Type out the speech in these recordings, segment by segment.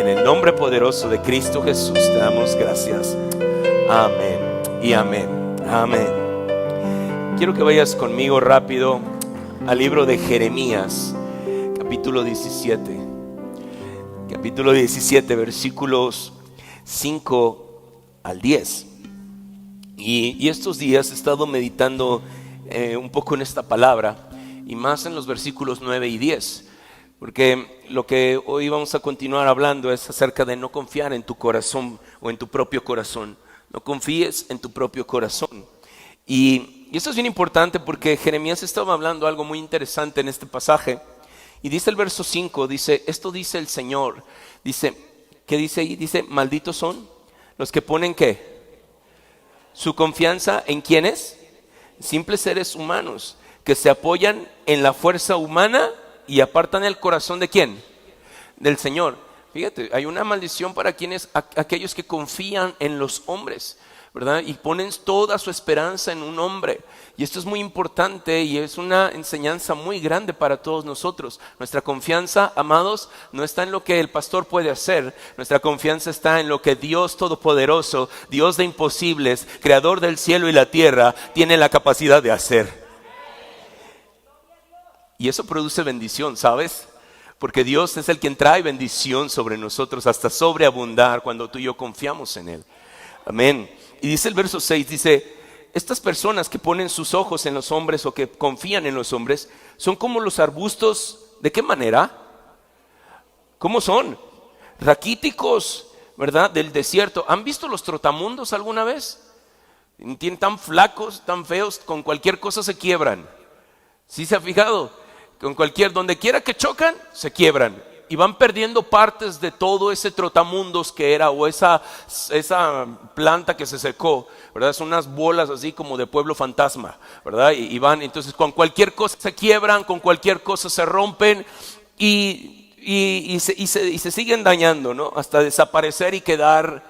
En el nombre poderoso de Cristo Jesús te damos gracias. Amén y amén. Amén. Quiero que vayas conmigo rápido al libro de Jeremías, capítulo 17. Capítulo 17, versículos 5 al 10. Y estos días he estado meditando un poco en esta palabra, y más en los versículos 9 y 10. Porque lo que hoy vamos a continuar hablando es acerca de no confiar en tu corazón o en tu propio corazón. No confíes en tu propio corazón. Y esto es bien importante porque Jeremías estaba hablando algo muy interesante en este pasaje. Y dice el verso 5, dice, esto dice el Señor. Dice, ¿qué dice ahí? Dice, malditos son los que ponen ¿qué? Su confianza ¿en quiénes? Simples seres humanos que se apoyan en la fuerza humana y apartan el corazón ¿de quién? Del Señor. Fíjate, hay una maldición para aquellos que confían en los hombres, ¿verdad? Y ponen toda su esperanza en un hombre. Y esto es muy importante y es una enseñanza muy grande para todos nosotros. Nuestra confianza, amados, no está en lo que el pastor puede hacer. Nuestra confianza está en lo que Dios Todopoderoso, Dios de imposibles, Creador del cielo y la tierra, tiene la capacidad de hacer. Y eso produce bendición, ¿sabes? Porque Dios es el quien trae bendición sobre nosotros hasta sobreabundar cuando tú y yo confiamos en Él. Amén. Y dice el verso 6, dice, estas personas que ponen sus ojos en los hombres o que confían en los hombres, son como los arbustos, ¿de qué manera? ¿Cómo son? Raquíticos, ¿verdad? Del desierto. ¿Han visto los trotamundos alguna vez? Tienen tan flacos, tan feos, con cualquier cosa se quiebran. ¿Sí se ha fijado? Donde quiera que chocan, se quiebran. Y van perdiendo partes de todo ese trotamundos que era, o esa planta que se secó, ¿verdad? Son unas bolas así como de pueblo fantasma, ¿verdad? Y van, entonces con cualquier cosa se quiebran, con cualquier cosa se rompen y se siguen dañando, ¿no? Hasta desaparecer y quedar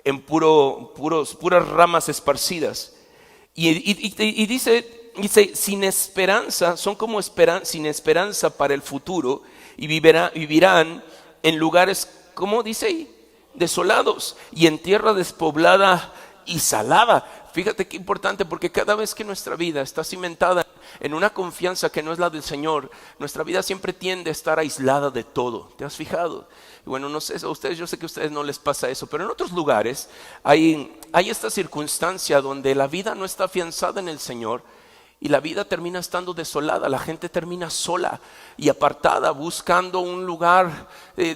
en puras ramas esparcidas. Y dice, sin esperanza, son como sin esperanza para el futuro y vivirán en lugares, ¿cómo dice ahí? Desolados y en tierra despoblada y salada. Fíjate qué importante, porque cada vez que nuestra vida está cimentada en una confianza que no es la del Señor, nuestra vida siempre tiende a estar aislada de todo. ¿Te has fijado? Y bueno, no sé, a ustedes, yo sé que a ustedes no les pasa eso, pero en otros lugares hay esta circunstancia donde la vida no está afianzada en el Señor. Y la vida termina estando desolada, la gente termina sola y apartada, buscando un lugar,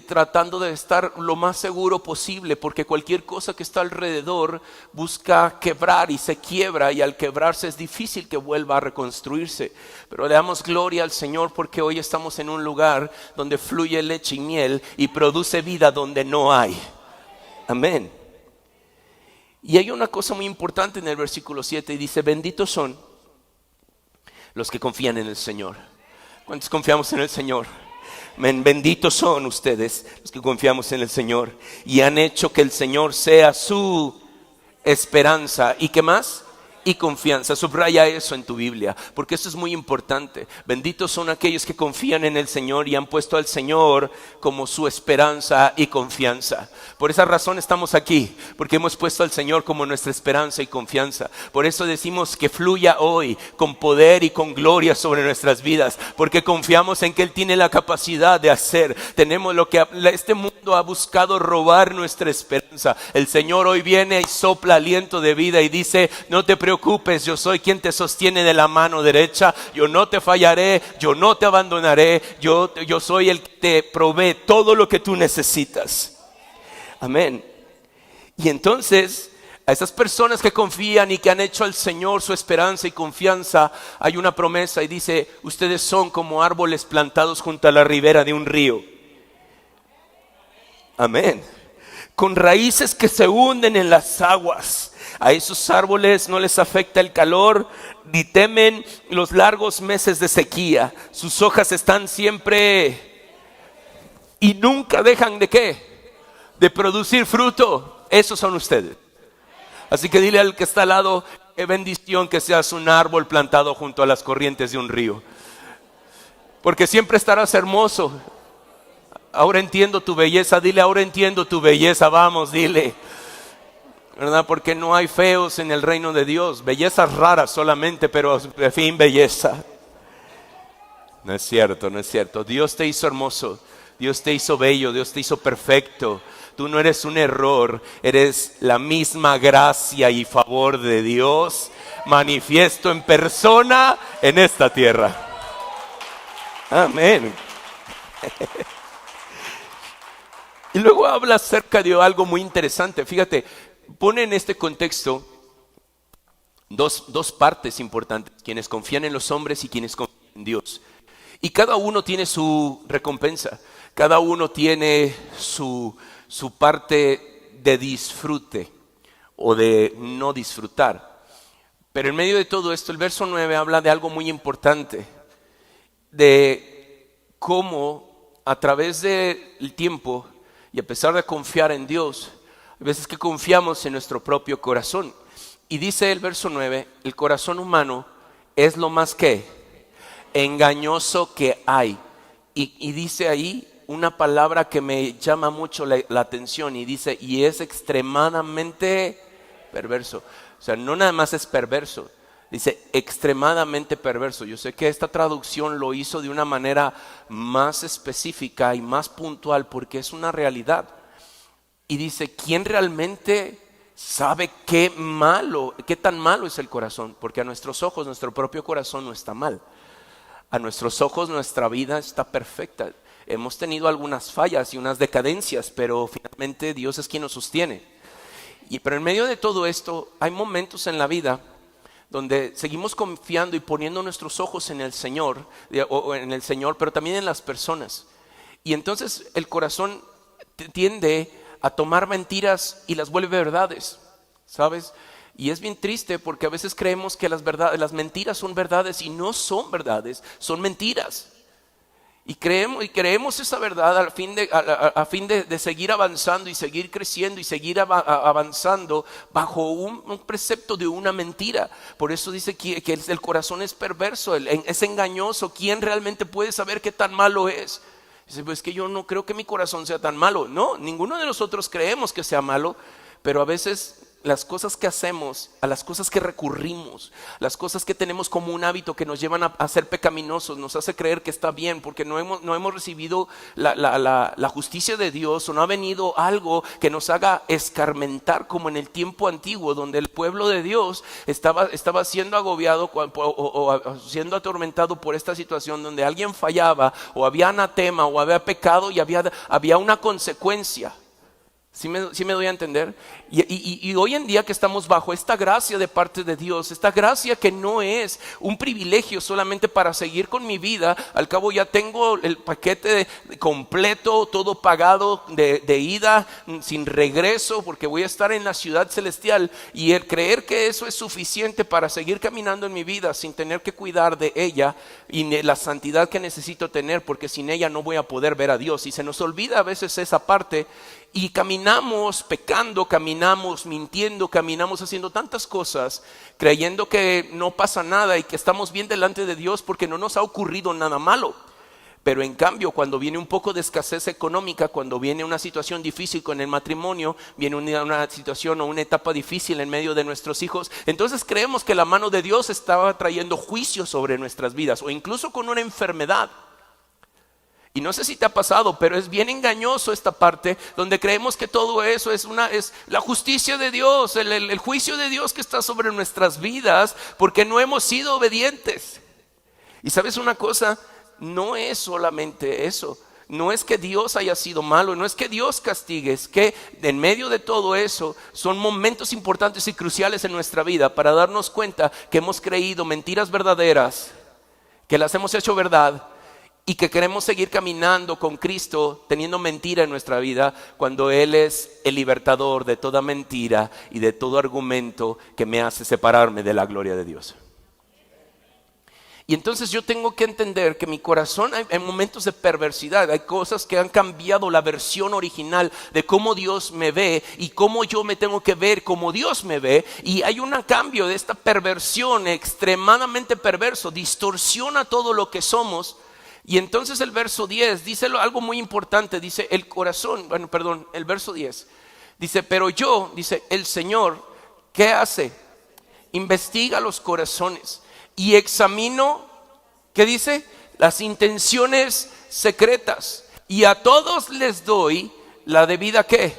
tratando de estar lo más seguro posible, porque cualquier cosa que está alrededor busca quebrar y se quiebra, y al quebrarse es difícil que vuelva a reconstruirse. Pero le damos gloria al Señor porque hoy estamos en un lugar donde fluye leche y miel y produce vida donde no hay. Amén. Y hay una cosa muy importante en el versículo 7 y dice, benditos son los que confían en el Señor. ¿Cuántos confiamos en el Señor? Benditos son ustedes los que confiamos en el Señor y han hecho que el Señor sea su esperanza. ¿Y qué más? Y confianza. Subraya eso en tu Biblia, porque eso es muy importante. Benditos son aquellos que confían en el Señor y han puesto al Señor como su esperanza y confianza. Por esa razón estamos aquí, porque hemos puesto al Señor como nuestra esperanza y confianza. Por eso decimos que fluya hoy con poder y con gloria sobre nuestras vidas, porque confiamos en que Él tiene la capacidad de hacer. Tenemos lo que este mundo ha buscado robar, nuestra esperanza. El Señor hoy viene y sopla aliento de vida y dice, no te preocupes, yo soy quien te sostiene de la mano derecha, yo no te fallaré, yo no te abandonaré, yo soy el que te provee todo lo que tú necesitas. Amén. Y entonces, a esas personas que confían y que han hecho al Señor su esperanza y confianza, hay una promesa y dice, ustedes son como árboles plantados junto a la ribera de un río. Amén. Con raíces que se hunden en las aguas. A esos árboles no les afecta el calor, ni temen los largos meses de sequía. Sus hojas están siempre y nunca dejan de ¿qué? De producir fruto. Esos son ustedes. Así que dile al que está al lado, qué bendición que seas un árbol plantado junto a las corrientes de un río. Porque siempre estarás hermoso. ahora entiendo tu belleza, dile, ahora entiendo tu belleza, vamos, dile. ¿Verdad? Porque no hay feos en el reino de Dios, bellezas raras solamente, pero en fin, belleza. No es cierto, no es cierto. Dios te hizo hermoso, Dios te hizo bello, Dios te hizo perfecto. Tú no eres un error, eres la misma gracia y favor de Dios manifiesto en persona en esta tierra. Amén. Y luego habla acerca de algo muy interesante. Fíjate, pone en este contexto dos partes importantes: quienes confían en los hombres y quienes confían en Dios. Y cada uno tiene su recompensa, cada uno tiene su parte de disfrute o de no disfrutar. Pero en medio de todo esto, el verso 9 habla de algo muy importante, de cómo a través del tiempo y a pesar de confiar en Dios, a veces que confiamos en nuestro propio corazón. Y dice el verso 9, el corazón humano es lo más que engañoso que hay. Y dice ahí una palabra que me llama mucho la atención, y dice, y es extremadamente perverso. O sea, no nada más es perverso, dice extremadamente perverso. Yo sé que esta traducción lo hizo de una manera más específica y más puntual porque es una realidad. Y dice, ¿quién realmente sabe qué tan malo es el corazón? Porque a nuestros ojos nuestro propio corazón no está mal. A nuestros ojos nuestra vida está perfecta. Hemos tenido algunas fallas y unas decadencias, pero finalmente Dios es quien nos sostiene. Pero en medio de todo esto hay momentos en la vida donde seguimos confiando y poniendo nuestros ojos en el Señor, pero también en las personas. Y entonces el corazón tiende a tomar mentiras y las vuelve verdades, ¿sabes? Y es bien triste porque a veces creemos que las mentiras son verdades y no son verdades, son mentiras. Y creemos esa verdad a fin de seguir avanzando y seguir creciendo y seguir avanzando bajo un precepto de una mentira. Por eso dice que el corazón es perverso, es engañoso. ¿Quién realmente puede saber qué tan malo es? Dice, pues que yo no creo que mi corazón sea tan malo. No, ninguno de nosotros creemos que sea malo, pero a veces las cosas que hacemos, a las cosas que recurrimos, las cosas que tenemos como un hábito que nos llevan a ser pecaminosos, nos hace creer que está bien porque no hemos recibido la justicia de Dios, o no ha venido algo que nos haga escarmentar como en el tiempo antiguo, donde el pueblo de Dios estaba siendo agobiado o siendo atormentado por esta situación donde alguien fallaba o había anatema o había pecado y había una consecuencia. ¿Sí me doy a entender? Y hoy en día que estamos bajo esta gracia de parte de Dios, esta gracia que no es un privilegio solamente para seguir con mi vida, al cabo ya tengo el paquete completo, todo pagado de ida, sin regreso, porque voy a estar en la ciudad celestial, y el creer que eso es suficiente para seguir caminando en mi vida sin tener que cuidar de ella y de la santidad que necesito tener, porque sin ella no voy a poder ver a Dios. Y se nos olvida a veces esa parte. Y caminamos pecando, caminamos mintiendo, caminamos haciendo tantas cosas, creyendo que no pasa nada y que estamos bien delante de Dios porque no nos ha ocurrido nada malo. Pero en cambio, cuando viene un poco de escasez económica, cuando viene una situación difícil con el matrimonio, viene una situación o una etapa difícil en medio de nuestros hijos, entonces creemos que la mano de Dios estaba trayendo juicio sobre nuestras vidas, o incluso con una enfermedad. Y no sé si te ha pasado, pero es bien engañoso esta parte donde creemos que todo eso es la justicia de Dios, el juicio de Dios que está sobre nuestras vidas porque no hemos sido obedientes. Y sabes una cosa, no es solamente eso. No es que Dios haya sido malo, no es que Dios castigue, es que en medio de todo eso son momentos importantes y cruciales en nuestra vida para darnos cuenta que hemos creído mentiras verdaderas, que las hemos hecho verdad, y que queremos seguir caminando con Cristo teniendo mentira en nuestra vida cuando Él es el libertador de toda mentira y de todo argumento que me hace separarme de la gloria de Dios. Y entonces yo tengo que entender que mi corazón, hay momentos de perversidad, hay cosas que han cambiado la versión original de cómo Dios me ve y cómo yo me tengo que ver como Dios me ve, y hay un cambio de esta perversión extremadamente perverso, distorsiona todo lo que somos, Y entonces el verso 10 dice algo muy importante, dice el corazón, el verso 10 dice, pero yo, dice el Señor, ¿qué hace? Investiga los corazones y examino, ¿qué dice? Las intenciones secretas, y a todos les doy la debida, ¿qué?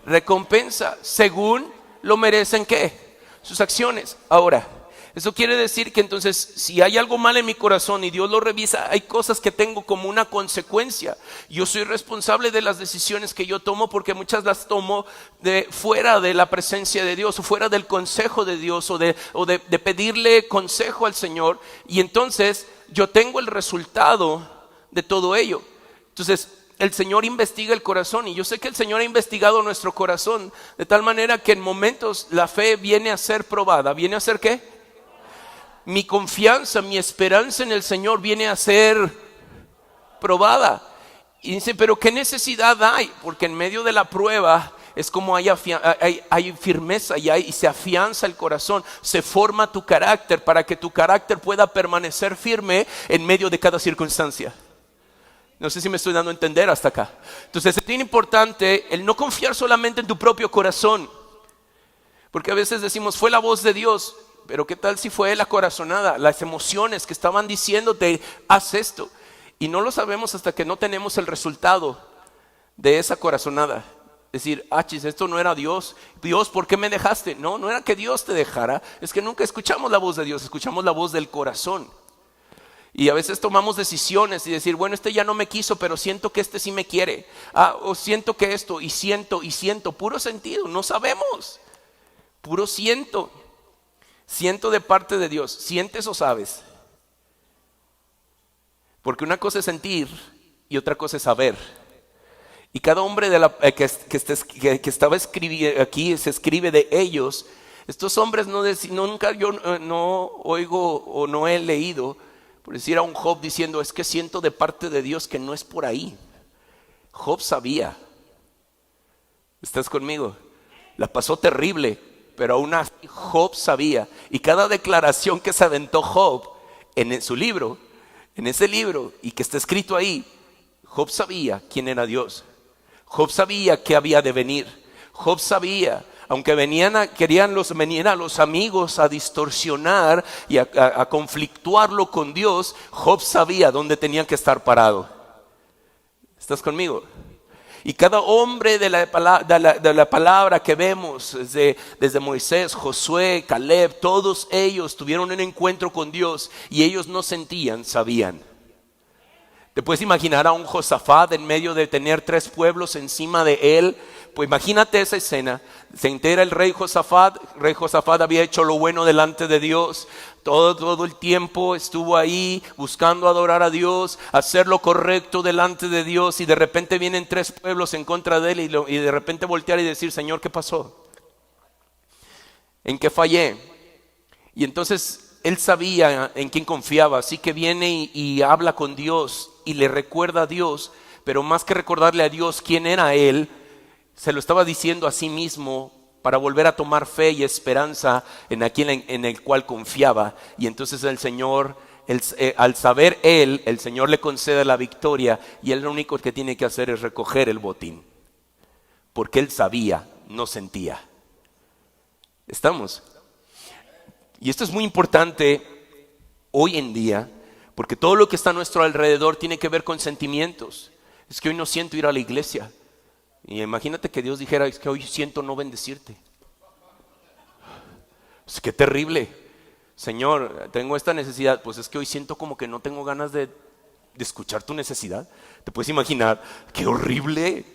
Recompensa, según lo merecen, ¿qué? Sus acciones. Ahora, eso quiere decir que entonces si hay algo mal en mi corazón y Dios lo revisa, hay cosas que tengo como una consecuencia. Yo soy responsable de las decisiones que yo tomo, porque muchas las tomo de fuera de la presencia de Dios, o fuera del consejo de Dios, o de pedirle consejo al Señor, y entonces yo tengo el resultado de todo ello. Entonces el Señor investiga el corazón, y yo sé que el Señor ha investigado nuestro corazón de tal manera que en momentos la fe viene a ser probada. ¿Viene a ser qué? Mi confianza, mi esperanza en el Señor viene a ser probada. Y dice, pero ¿qué necesidad hay? Porque en medio de la prueba es como hay firmeza y se afianza el corazón, se forma tu carácter para que tu carácter pueda permanecer firme en medio de cada circunstancia. No sé si me estoy dando a entender hasta acá. Entonces es bien importante el no confiar solamente en tu propio corazón, porque a veces decimos, fue la voz de Dios. Pero ¿qué tal si fue la corazonada, las emociones que estaban diciéndote, haz esto? Y no lo sabemos hasta que no tenemos el resultado de esa corazonada. Decir, esto no era Dios. Dios, ¿por qué me dejaste? No era que Dios te dejara, es que nunca escuchamos la voz de Dios, escuchamos la voz del corazón. Y a veces tomamos decisiones y decir, bueno, este ya no me quiso, pero siento que este sí me quiere. O siento que esto, y siento, puro sentido, no sabemos. Puro siento. Siento de parte de Dios. ¿Sientes o sabes? Porque una cosa es sentir y otra cosa es saber. Y cada hombre que estaba escribiendo aquí, se escribe de ellos. Estos hombres nunca yo no oigo o no he leído por decir a un Job diciendo, es que siento de parte de Dios que no es por ahí. Job sabía. ¿Estás conmigo? La pasó terrible, pero aún así Job sabía. Y cada declaración que se aventó Job en su libro, en ese libro, y que está escrito ahí, Job sabía quién era Dios. Job sabía qué había de venir. Job sabía, aunque venían a los amigos a distorsionar y a conflictuarlo con Dios, Job sabía dónde tenía que estar parado. ¿Estás conmigo? Y cada hombre de la palabra que vemos, desde Moisés, Josué, Caleb, todos ellos tuvieron un encuentro con Dios, y ellos no sentían, sabían. ¿Te puedes imaginar a un Josafat en medio de tener 3 pueblos encima de él? Pues imagínate esa escena. Se entera el rey Josafat. El rey Josafat había hecho lo bueno delante de Dios. Todo el tiempo estuvo ahí buscando adorar a Dios, hacer lo correcto delante de Dios, y de repente vienen 3 pueblos en contra de él, y de repente voltear y decir, Señor, ¿qué pasó? ¿En qué fallé? Y entonces él sabía en quién confiaba, así que viene y habla con Dios y le recuerda a Dios, pero más que recordarle a Dios quién era él, se lo estaba diciendo a sí mismo para volver a tomar fe y esperanza en aquel en el cual confiaba. Y entonces el Señor, al saber él, el Señor le concede la victoria, y él lo único que tiene que hacer es recoger el botín, porque él sabía, no sentía. ¿Estamos? Y esto es muy importante hoy en día, porque todo lo que está a nuestro alrededor tiene que ver con sentimientos. Es que hoy no siento ir a la iglesia. Y imagínate que Dios dijera, es que hoy siento no bendecirte. Pues qué terrible. Señor, tengo esta necesidad. Pues es que hoy siento como que no tengo ganas de escuchar tu necesidad. ¿Te puedes imaginar? Qué horrible.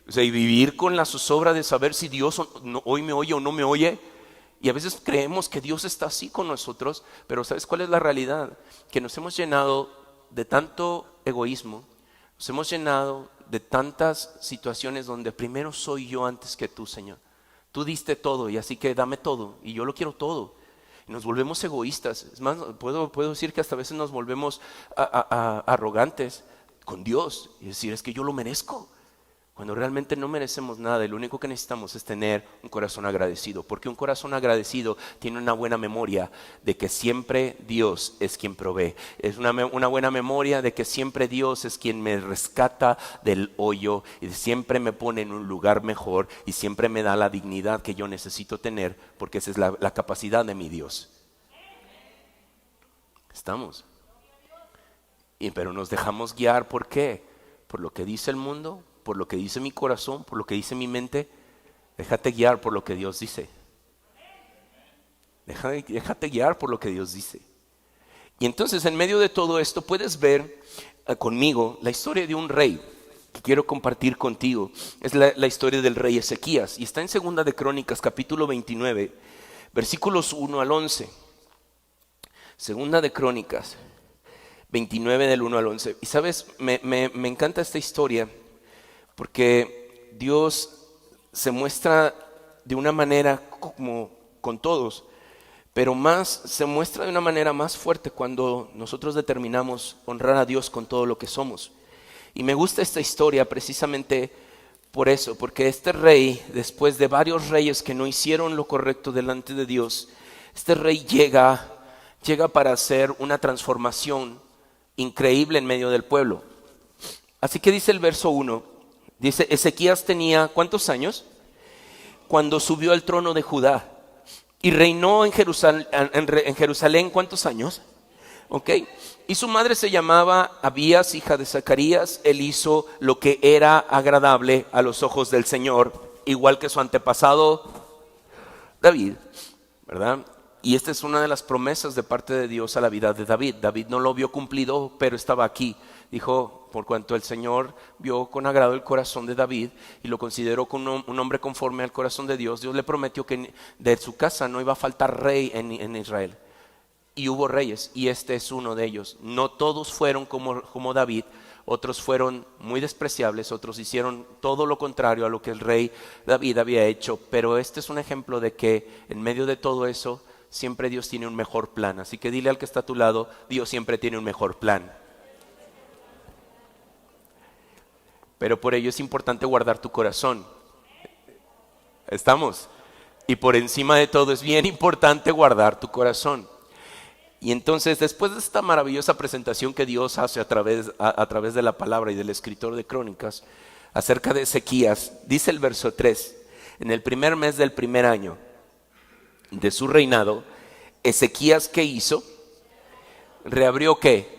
O sea, y vivir con la zozobra de saber si Dios hoy me oye o no me oye. Y a veces creemos que Dios está así con nosotros, pero ¿sabes cuál es la realidad? Que nos hemos llenado de tanto egoísmo, nos hemos llenado de tantas situaciones donde primero soy yo antes que tú, Señor. Tú diste todo, y así que dame todo, y yo lo quiero todo. Y nos volvemos egoístas. Es más, puedo decir que hasta a veces nos volvemos arrogantes con Dios y decir, es que yo lo merezco. cuando realmente no merecemos nada y lo único que necesitamos es tener un corazón agradecido, porque un corazón agradecido tiene una buena memoria de que siempre Dios es quien provee, es una buena memoria de que siempre Dios es quien me rescata del hoyo y siempre me pone en un lugar mejor y siempre me da la dignidad que yo necesito tener, porque esa es la capacidad de mi Dios. ¿Estamos? Pero nos dejamos guiar, ¿por qué? Por lo que dice el mundo, por lo que dice mi corazón, por lo que dice mi mente. Déjate guiar por lo que Dios dice. Déjate guiar por lo que Dios dice. Y entonces en medio de todo esto puedes ver conmigo la historia de un rey que quiero compartir contigo. Es la historia del rey Ezequías y está en Segunda de Crónicas capítulo 29 versículos 1 al 11. Segunda de Crónicas 29 del 1 al 11. Y sabes, me encanta esta historia porque Dios se muestra de una manera como con todos, pero más se muestra de una manera más fuerte cuando nosotros determinamos honrar a Dios con todo lo que somos. Y me gusta esta historia precisamente por eso, porque este rey, después de varios reyes que no hicieron lo correcto delante de Dios, este rey llega para hacer una transformación increíble en medio del pueblo. Así que dice el verso 1, dice, Ezequías tenía ¿cuántos años? Cuando subió al trono de Judá y reinó en Jerusalén ¿cuántos años? Okay. Y su madre se llamaba Abías, hija de Zacarías. Él hizo lo que era agradable a los ojos del Señor, igual que su antepasado David, ¿verdad? Y esta es una de las promesas de parte de Dios a la vida de David. David no lo vio cumplido, pero estaba aquí. Dijo, por cuanto el Señor vio con agrado el corazón de David y lo consideró como un hombre conforme al corazón de Dios, Dios le prometió que de su casa no iba a faltar rey en Israel. Y hubo reyes, y este es uno de ellos. No todos fueron como David, otros fueron muy despreciables, otros hicieron todo lo contrario a lo que el rey David había hecho. Pero este es un ejemplo de que en medio de todo eso, siempre Dios tiene un mejor plan. Así que dile al que está a tu lado, Dios siempre tiene un mejor plan. Pero por ello es importante guardar tu corazón. ¿Estamos? Y por encima de todo es bien importante guardar tu corazón. Y entonces, después de esta maravillosa presentación que Dios hace a través de la palabra y del escritor de Crónicas acerca de Ezequías, dice el verso 3, en el primer mes del primer año de su reinado, Ezequías, ¿qué hizo? Reabrió ¿qué?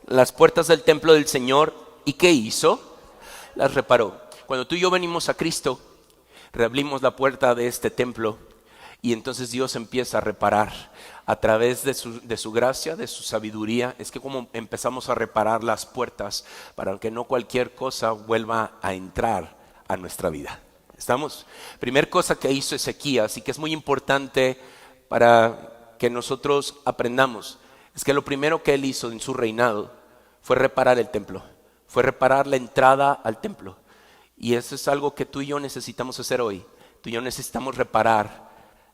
Las puertas del templo del Señor. ¿Y qué hizo? Las reparó. Cuando tú y yo venimos a Cristo, reabrimos la puerta de este templo y entonces Dios empieza a reparar a través de su gracia, de su sabiduría. Es que como empezamos a reparar las puertas para que no cualquier cosa vuelva a entrar a nuestra vida. ¿Estamos? Primer cosa que hizo Ezequías y que es muy importante para que nosotros aprendamos, es que lo primero que él hizo en su reinado fue reparar el templo, fue reparar la entrada al templo. Y eso es algo que tú y yo necesitamos hacer hoy. Tú y yo necesitamos reparar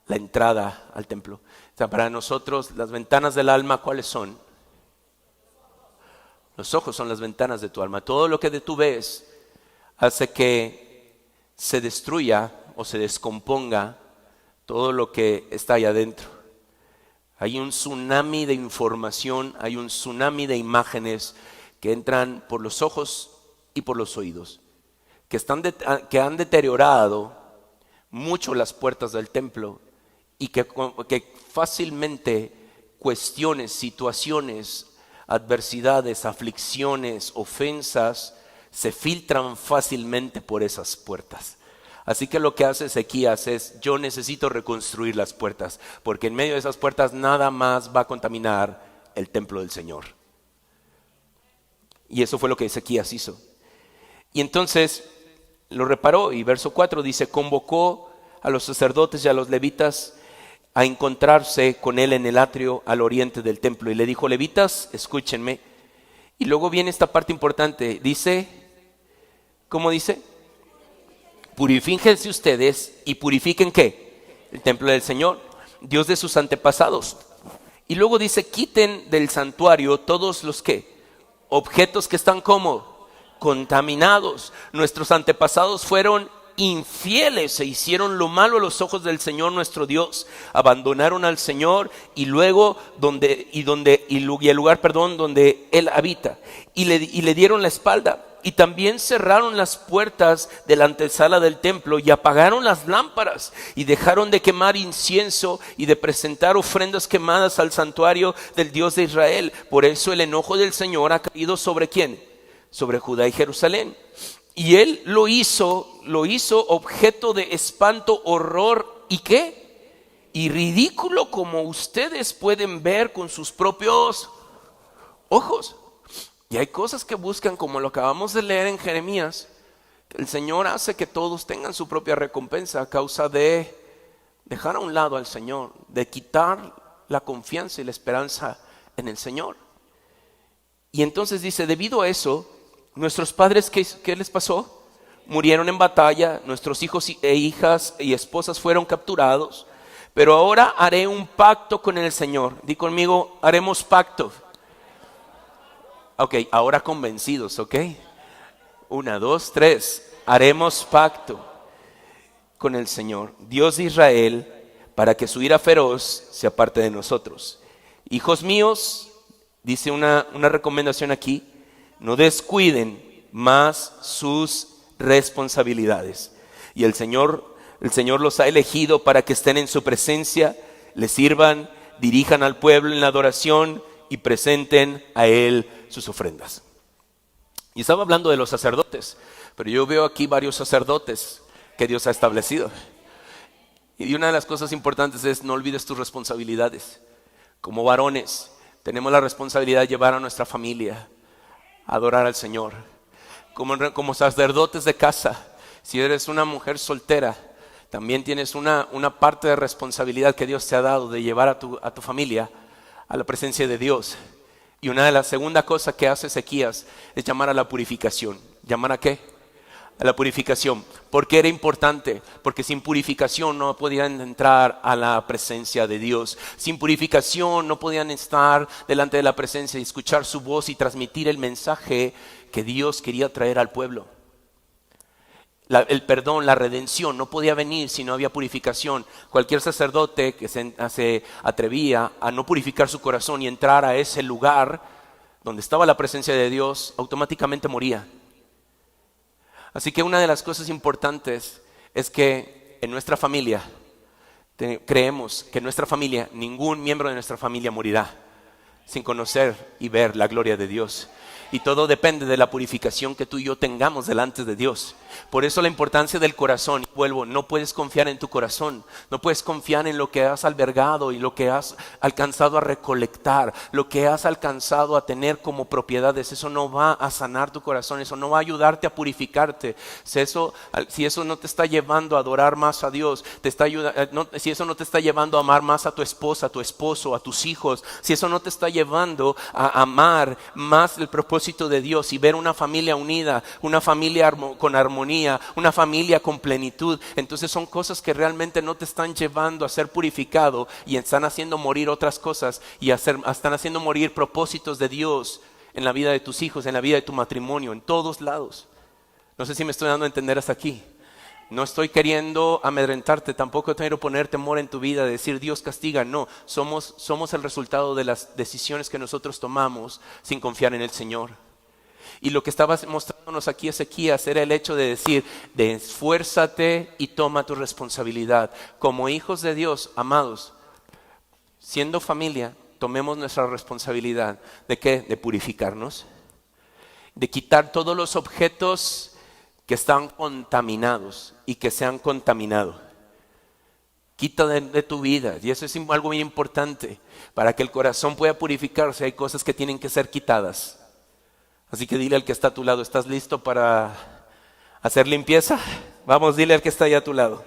la entrada al templo. O sea, para nosotros las ventanas del alma, ¿cuáles son? Los ojos son las ventanas de tu alma. Todo lo que tú ves hace que se destruya o se descomponga todo lo que está ahí adentro. Hay un tsunami de información, hay un tsunami de imágenes que entran por los ojos y por los oídos, que han deteriorado mucho las puertas del templo y que fácilmente cuestiones, situaciones, adversidades, aflicciones, ofensas se filtran fácilmente por esas puertas. Así que lo que hace Ezequías es, yo necesito reconstruir las puertas, porque en medio de esas puertas nada más va a contaminar el templo del Señor. Y eso fue lo que Ezequías hizo. Y entonces lo reparó, y verso 4 dice, convocó a los sacerdotes y a los levitas a encontrarse con él en el atrio al oriente del templo. Y le dijo, levitas, escúchenme. Y luego viene esta parte importante, dice, ¿cómo dice? Purifíquense ustedes y purifiquen ¿qué? El templo del Señor, Dios de sus antepasados. Y luego dice, quiten del santuario todos los ¿qué? Objetos que están como contaminados. Nuestros antepasados fueron infieles e hicieron lo malo a los ojos del Señor nuestro Dios. Abandonaron al Señor y luego el lugar donde Él habita. Y le dieron la espalda. Y también cerraron las puertas de la antesala del templo y apagaron las lámparas y dejaron de quemar incienso y de presentar ofrendas quemadas al santuario del Dios de Israel. Por eso el enojo del Señor ha caído ¿sobre quién? Sobre Judá y Jerusalén. Y Él lo hizo objeto de espanto, horror y ¿qué? Y ridículo, como ustedes pueden ver con sus propios ojos. Y hay cosas que buscan, como lo acabamos de leer en Jeremías, que el Señor hace que todos tengan su propia recompensa a causa de dejar a un lado al Señor, de quitar la confianza y la esperanza en el Señor. Y entonces dice, debido a eso, nuestros padres, ¿qué les pasó? Murieron en batalla, nuestros hijos e hijas y esposas fueron capturados, pero ahora haré un pacto con el Señor. Di conmigo, haremos pacto. Ok, ahora convencidos, ok. 1, 2, 3. Haremos pacto con el Señor, Dios de Israel, para que su ira feroz se aparte de nosotros. Hijos míos, dice una recomendación aquí, no descuiden más sus responsabilidades. Y el Señor los ha elegido para que estén en su presencia, le sirvan, dirijan al pueblo en la adoración y presenten a Él sus ofrendas. Y estaba hablando de los sacerdotes, pero yo veo aquí varios sacerdotes que Dios ha establecido. Y una de las cosas importantes es no olvides tus responsabilidades. Como varones tenemos la responsabilidad de llevar a nuestra familia a adorar al Señor. Como sacerdotes de casa, si eres una mujer soltera, también tienes una parte de responsabilidad que Dios te ha dado de llevar a tu familia a la presencia de Dios. Y una de las segunda cosas que hace Ezequías es llamar a la purificación. ¿Llamar a qué? A la purificación. ¿Por qué era importante? Porque sin purificación no podían entrar a la presencia de Dios. Sin purificación no podían estar delante de la presencia y escuchar su voz y transmitir el mensaje que Dios quería traer al pueblo. El perdón, la redención no podía venir si no había purificación. Cualquier sacerdote que se atrevía a no purificar su corazón y entrar a ese lugar donde estaba la presencia de Dios, automáticamente moría. Así que una de las cosas importantes es que en nuestra familia, creemos que en nuestra familia, ningún miembro de nuestra familia morirá sin conocer y ver la gloria de Dios. Y todo depende de la purificación que tú y yo tengamos delante de Dios. Por eso la importancia del corazón. Vuelvo, no puedes confiar en tu corazón. No puedes confiar en lo que has albergado y lo que has alcanzado a recolectar. Lo que has alcanzado a tener como propiedades. Eso no va a sanar tu corazón. Eso no va a ayudarte a purificarte. Si eso no te está llevando a adorar más a Dios. Si eso no te está llevando a amar más a tu esposa, a tu esposo, a tus hijos. Si eso no te está llevando a amar más el propósito de Dios y ver una familia unida, una familia con armonía, una familia con plenitud, entonces son cosas que realmente no te están llevando a ser purificado y están haciendo morir otras cosas y están haciendo morir propósitos de Dios en la vida de tus hijos, en la vida de tu matrimonio, en todos lados. No sé si me estoy dando a entender hasta aquí. No estoy queriendo amedrentarte, tampoco quiero poner temor en tu vida, decir Dios castiga. No, somos el resultado de las decisiones que nosotros tomamos sin confiar en el Señor. Y lo que estaba mostrándonos aquí Ezequías era el hecho de decir, esfuérzate y toma tu responsabilidad. Como hijos de Dios, amados, siendo familia, tomemos nuestra responsabilidad. ¿De qué? De purificarnos, de quitar todos los objetos que están contaminados y que se han contaminado. Quita de tu vida, y eso es algo muy importante. Para que el corazón pueda purificarse hay cosas que tienen que ser quitadas. Así que dile al que está a tu lado, ¿estás listo para hacer limpieza? Vamos, dile al que está allá a tu lado.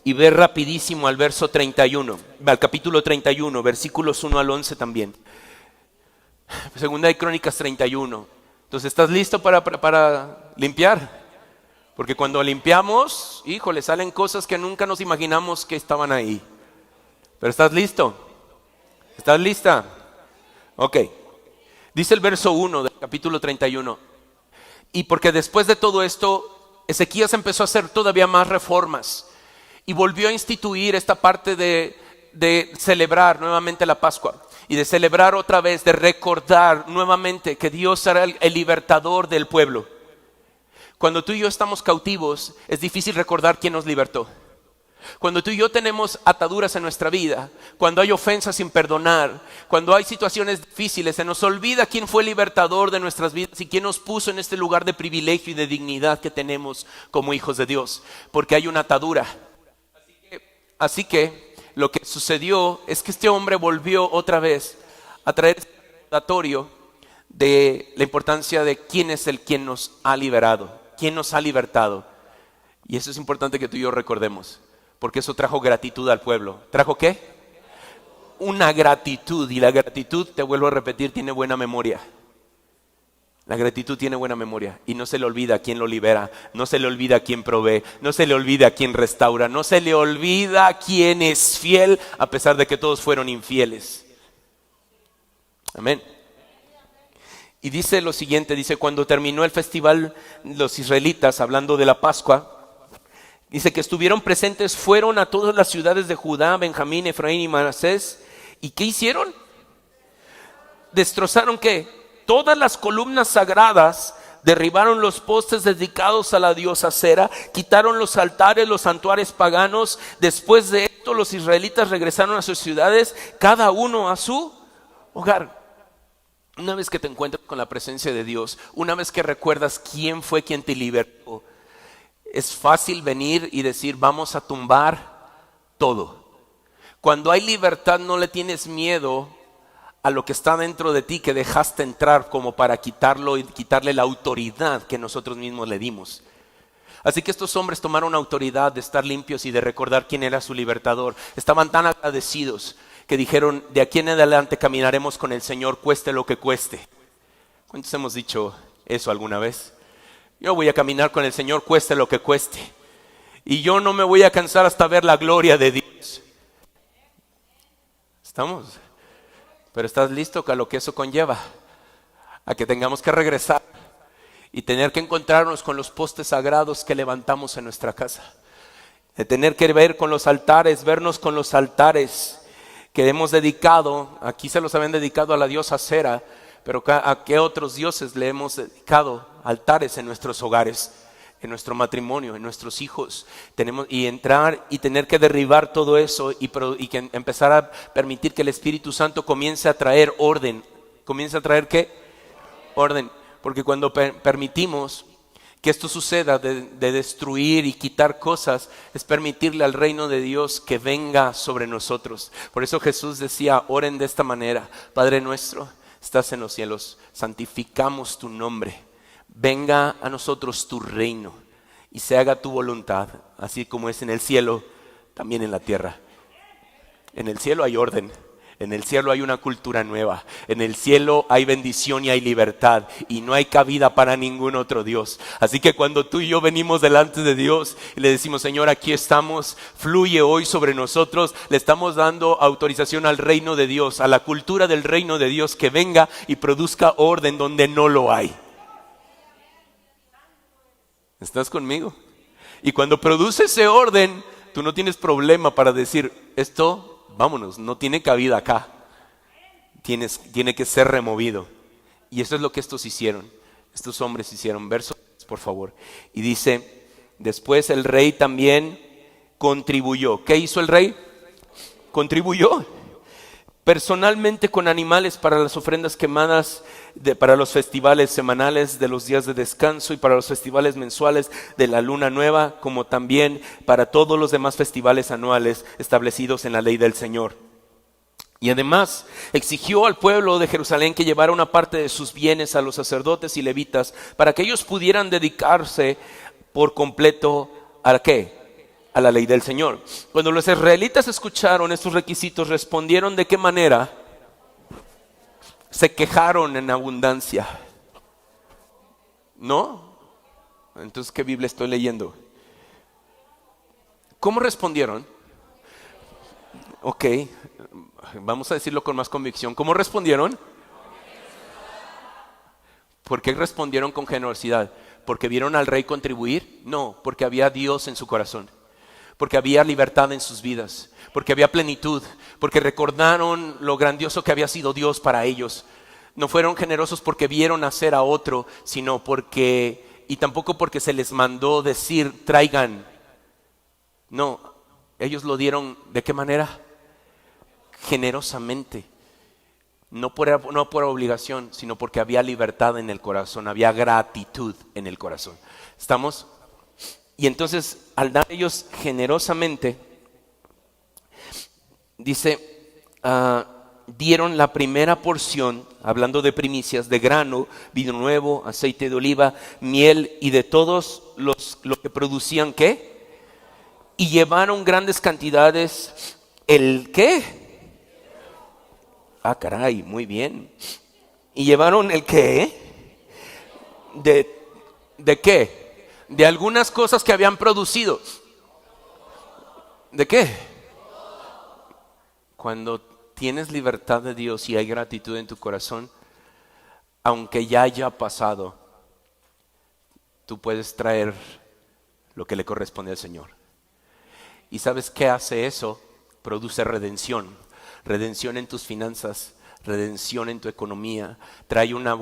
Y ve rapidísimo al verso 31, al capítulo 31, versículos 1 al 11 también. Segunda de Crónicas 31. Entonces, ¿estás listo para limpiar? Porque cuando limpiamos, híjole, salen cosas que nunca nos imaginamos que estaban ahí. Pero ¿estás listo? ¿Estás lista? Ok. Dice el verso 1 del capítulo 31. Y porque después de todo esto, Ezequías empezó a hacer todavía más reformas y volvió a instituir esta parte de celebrar nuevamente la Pascua y de celebrar otra vez, de recordar nuevamente que Dios era el libertador del pueblo. Cuando tú y yo estamos cautivos, es difícil recordar quién nos libertó. Cuando tú y yo tenemos ataduras en nuestra vida, cuando hay ofensas sin perdonar, cuando hay situaciones difíciles, se nos olvida quién fue el libertador de nuestras vidas y quién nos puso en este lugar de privilegio y de dignidad que tenemos como hijos de Dios, porque hay una atadura. Así que lo que sucedió es que este hombre volvió otra vez a traer este recordatorio de la importancia de quién es el quien nos ha liberado, quién nos ha libertado. Y eso es importante que tú y yo recordemos, porque eso trajo gratitud al pueblo. ¿Trajo qué? Una gratitud, y la gratitud, te vuelvo a repetir, tiene buena memoria. La gratitud tiene buena memoria y no se le olvida a quién lo libera, no se le olvida a quién provee, no se le olvida a quién restaura, no se le olvida a quién es fiel a pesar de que todos fueron infieles. Amén. Y dice lo siguiente, dice, cuando terminó el festival, los israelitas, hablando de la Pascua, dice que estuvieron presentes, fueron a todas las ciudades de Judá, Benjamín, Efraín y Manasés. ¿Y qué hicieron? ¿Destrozaron qué? Todas las columnas sagradas, derribaron los postes dedicados a la diosa Acera, quitaron los altares, los santuarios paganos. Después de esto, los israelitas regresaron a sus ciudades, cada uno a su hogar. Una vez que te encuentras con la presencia de Dios, una vez que recuerdas quién fue quien te libertó, es fácil venir y decir, vamos a tumbar todo. Cuando hay libertad, no le tienes miedo a lo que está dentro de ti que dejaste entrar como para quitarlo y quitarle la autoridad que nosotros mismos le dimos. Así que estos hombres tomaron autoridad de estar limpios y de recordar quién era su libertador. Estaban tan agradecidos que dijeron, de aquí en adelante caminaremos con el Señor, cueste lo que cueste. ¿Cuántos hemos dicho eso alguna vez? Yo voy a caminar con el Señor, cueste lo que cueste. Y yo no me voy a cansar hasta ver la gloria de Dios. ¿Estamos? Pero ¿estás listo a lo que eso conlleva? A que tengamos que regresar y tener que encontrarnos con los postes sagrados que levantamos en nuestra casa. De tener que ver con los altares, vernos con los altares que hemos dedicado. Aquí se los habían dedicado a la diosa Acera, pero ¿a qué otros dioses le hemos dedicado altares en nuestros hogares? En nuestro matrimonio, en nuestros hijos. Y entrar y tener que derribar todo eso y que empezar a permitir que el Espíritu Santo comience a traer orden. ¿Comience a traer qué? Orden. Porque cuando permitimos que esto suceda, de destruir y quitar cosas, es permitirle al reino de Dios que venga sobre nosotros. Por eso Jesús decía, oren de esta manera: Padre nuestro, estás en los cielos, santificamos tu nombre. Venga a nosotros tu reino y se haga tu voluntad, así como es en el cielo, también en la tierra. En el cielo hay orden, en el cielo hay una cultura nueva, en el cielo hay bendición y hay libertad y no hay cabida para ningún otro Dios. Así que cuando tú y yo venimos delante de Dios y le decimos, Señor, aquí estamos, fluye hoy sobre nosotros, le estamos dando autorización al reino de Dios, a la cultura del reino de Dios, que venga y produzca orden donde no lo hay. ¿Estás conmigo? Y cuando produce ese orden, tú no tienes problema para decir, esto, vámonos, no tiene cabida acá. Tiene que ser removido. Y eso es lo que estos hicieron. Estos hombres hicieron. Verso, por favor. Y dice, después el rey también contribuyó. ¿Qué hizo el rey? Contribuyó personalmente con animales para las ofrendas quemadas, para los festivales semanales de los días de descanso y para los festivales mensuales de la luna nueva, como también para todos los demás festivales anuales establecidos en la ley del Señor. Y además exigió al pueblo de Jerusalén que llevara una parte de sus bienes a los sacerdotes y levitas para que ellos pudieran dedicarse por completo ¿a qué? A la ley del Señor. Cuando los israelitas escucharon estos requisitos, respondieron ¿de qué manera? Se quejaron en abundancia. ¿No? Entonces, ¿qué Biblia estoy leyendo? ¿Cómo respondieron? Ok, vamos a decirlo con más convicción. ¿Cómo respondieron? ¿Por qué respondieron con generosidad? ¿Porque vieron al rey contribuir? No, porque había Dios en su corazón. Porque había libertad en sus vidas. Porque había plenitud. Porque recordaron lo grandioso que había sido Dios para ellos. No fueron generosos porque vieron hacer a otro, sino porque, y tampoco porque se les mandó decir, traigan. No, ellos lo dieron, ¿de qué manera? Generosamente. No por obligación, sino porque había libertad en el corazón, había gratitud en el corazón. ¿Estamos? Y entonces, al dar ellos generosamente, dice, dieron la primera porción, hablando de primicias, de grano, vino nuevo, aceite de oliva, miel y de todos lo que producían, ¿qué? Y llevaron grandes cantidades, ¿el qué? Ah, caray, muy bien. ¿Y llevaron el qué? ¿De qué? De algunas cosas que habían producido. ¿De qué? Cuando tienes libertad de Dios y hay gratitud en tu corazón, aunque ya haya pasado, tú puedes traer lo que le corresponde al Señor. ¿Y sabes qué hace eso? Produce redención. Redención en tus finanzas, redención en tu economía, trae una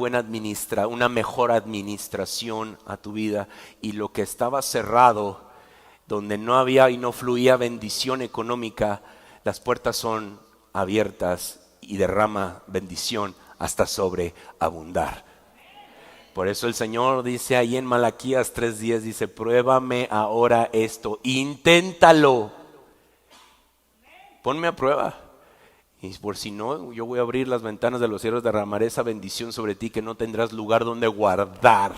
mejor administración a tu vida, y lo que estaba cerrado, donde no había y no fluía bendición económica, las puertas son abiertas y derrama bendición hasta sobreabundar. Por eso el Señor dice ahí en Malaquías 3:10, dice, pruébame ahora esto, inténtalo, ponme a prueba. Y por si no, yo voy a abrir las ventanas de los cielos, derramaré esa bendición sobre ti que no tendrás lugar donde guardar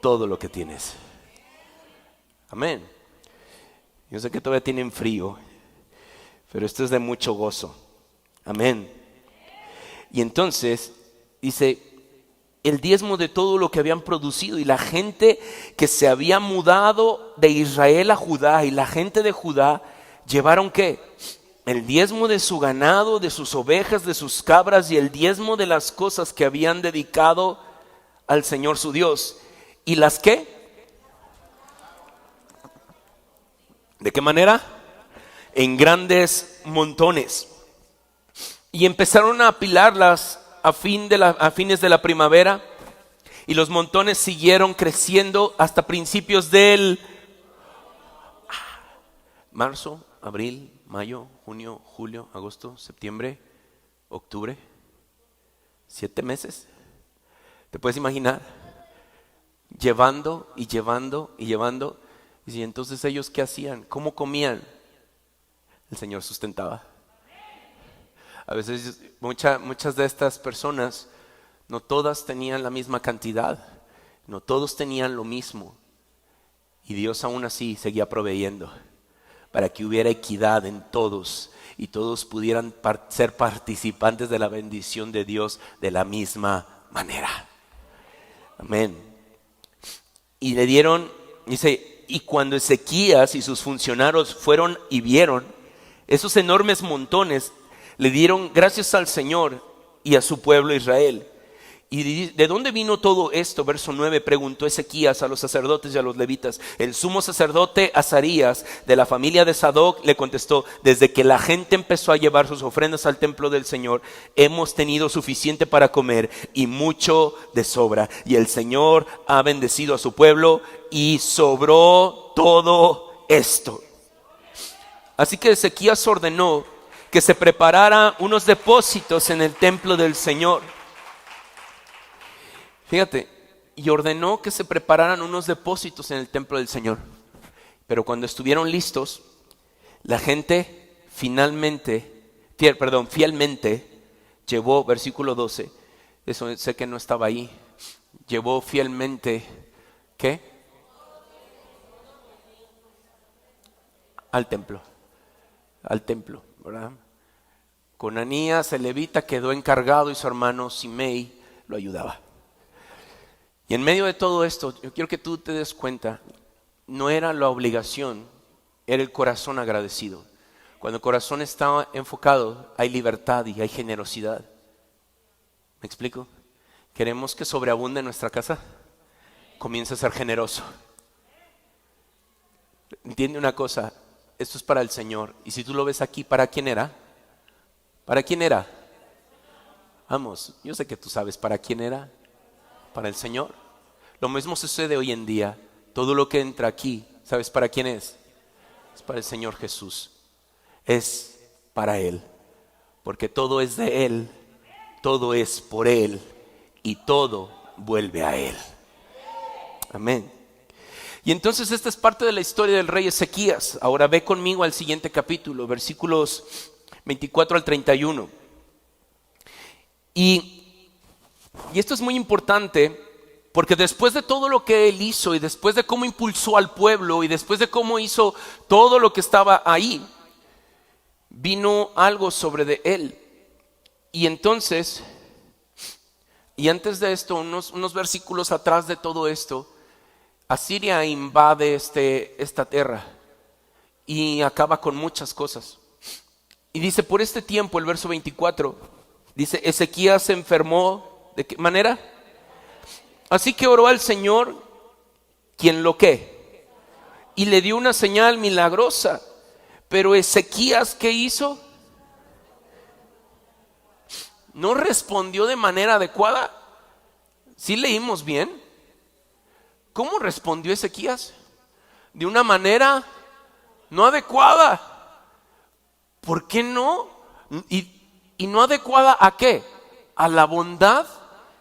todo lo que tienes. Amén. Yo sé que todavía tienen frío, pero esto es de mucho gozo. Amén. Y entonces dice, el diezmo de todo lo que habían producido, y la gente que se había mudado de Israel a Judá, y la gente de Judá llevaron ¿qué? El diezmo de su ganado, de sus ovejas, de sus cabras, y el diezmo de las cosas que habían dedicado al Señor su Dios. ¿Y las qué? ¿De qué manera? En grandes montones. Y empezaron a apilarlas a fines de la primavera, y los montones siguieron creciendo hasta principios del marzo, abril, mayo, junio, julio, agosto, septiembre, octubre. 7 meses. ¿Te puedes imaginar? Llevando y llevando y llevando. Y entonces ellos ¿qué hacían? ¿Cómo comían? El Señor sustentaba. A veces muchas de estas personas, no todas tenían la misma cantidad, no todos tenían lo mismo, y Dios aún así seguía proveyendo para que hubiera equidad en todos y todos pudieran ser participantes de la bendición de Dios de la misma manera. Amén. Y le dieron, dice, y cuando Ezequías y sus funcionarios fueron y vieron esos enormes montones, le dieron gracias al Señor y a su pueblo Israel. ¿Y de dónde vino todo esto? Verso 9, preguntó Ezequías a los sacerdotes y a los levitas. El sumo sacerdote Azarías, de la familia de Sadoc, le contestó, desde que la gente empezó a llevar sus ofrendas al templo del Señor, hemos tenido suficiente para comer y mucho de sobra. Y el Señor ha bendecido a su pueblo y sobró todo esto. Así que Ezequías ordenó que se preparara unos depósitos en el templo del Señor. Fíjate, y ordenó que se prepararan unos depósitos en el templo del Señor. Pero cuando estuvieron listos, la gente fielmente llevó, versículo 12, eso sé que no estaba ahí, llevó fielmente, ¿qué? Al templo, ¿verdad? Conanías, el levita, quedó encargado y su hermano Simei lo ayudaba. Y en medio de todo esto, yo quiero que tú te des cuenta, no era la obligación, era el corazón agradecido. Cuando el corazón está enfocado, hay libertad y hay generosidad. ¿Me explico? Queremos que sobreabunde en nuestra casa. Comienza a ser generoso. Entiende una cosa, esto es para el Señor. Y si tú lo ves aquí, ¿para quién era? ¿Para quién era? Vamos, yo sé que tú sabes para quién era. Para el Señor. Lo mismo sucede hoy en día. Todo lo que entra aquí, ¿sabes para quién es? Es para el Señor Jesús. Es para Él. Porque todo es de Él, todo es por Él y todo vuelve a Él. Amén. Y entonces esta es parte de la historia del rey Ezequías. Ahora ve conmigo al siguiente capítulo, versículos 24 al 31. Y esto es muy importante porque después de todo lo que él hizo y después de cómo impulsó al pueblo y después de cómo hizo todo lo que estaba ahí, vino algo sobre de él. Y entonces, y antes de esto, unos versículos atrás de todo esto, Asiria invade esta tierra y acaba con muchas cosas. Y dice, por este tiempo, el verso 24, dice, Ezequías se enfermó, ¿de qué manera? Así que oró al Señor, quien lo ¿qué? Y le dio una señal milagrosa. Pero Ezequías, ¿qué hizo? No respondió de manera adecuada. ¿Sí leímos bien? ¿Cómo respondió Ezequías? De una manera no adecuada. ¿Por qué no? ¿Y no adecuada a qué? A la bondad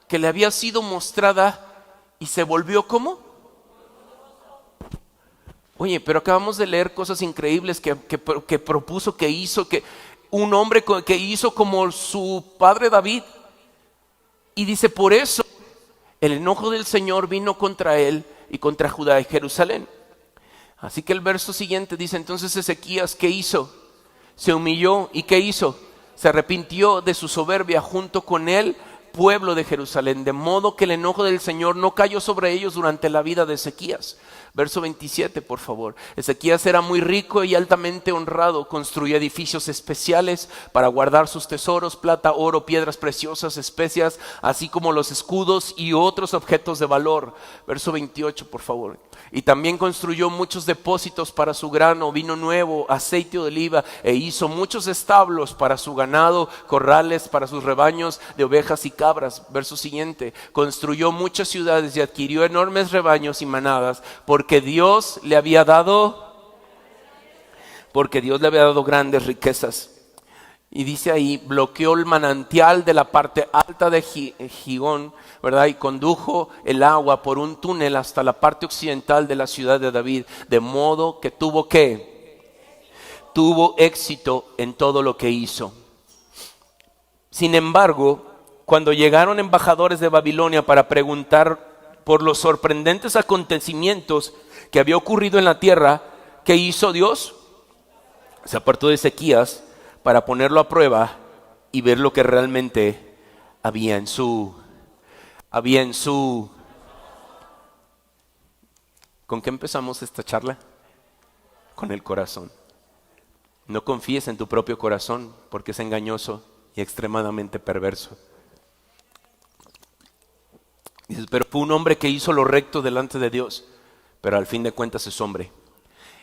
que le había sido mostrada y se volvió ¿cómo? Oye, pero acabamos de leer cosas increíbles que propuso, que hizo, que un hombre que hizo como su padre David. Y dice, por eso el enojo del Señor vino contra él y contra Judá y Jerusalén. Así que el verso siguiente dice, entonces Ezequías, ¿qué hizo? Se humilló y ¿qué hizo? Se arrepintió de su soberbia junto con él, pueblo de Jerusalén, de modo que el enojo del Señor no cayó sobre ellos durante la vida de Ezequías. Verso 27, por favor. Ezequías era muy rico y altamente honrado. Construyó edificios especiales para guardar sus tesoros, plata, oro, piedras preciosas, especias, así como los escudos y otros objetos de valor. Verso 28, por favor. Y también construyó muchos depósitos para su grano, vino nuevo, aceite de oliva, e hizo muchos establos para su ganado, corrales para sus rebaños de ovejas y cabras. Verso siguiente. Construyó muchas ciudades y adquirió enormes rebaños y manadas, porque Dios le había dado grandes riquezas. Y dice ahí, bloqueó el manantial de la parte alta de Gihón, ¿verdad? Y condujo el agua por un túnel hasta la parte occidental de la ciudad de David, de modo que tuvo éxito en todo lo que hizo. Sin embargo, cuando llegaron embajadores de Babilonia para preguntar por los sorprendentes acontecimientos que había ocurrido en la tierra, ¿qué hizo Dios? Se apartó de Ezequías para ponerlo a prueba y ver lo que realmente había en su. ¿Con qué empezamos esta charla? Con el corazón. No confíes en tu propio corazón porque es engañoso y extremadamente perverso. Dices, pero fue un hombre que hizo lo recto delante de Dios, pero al fin de cuentas es hombre.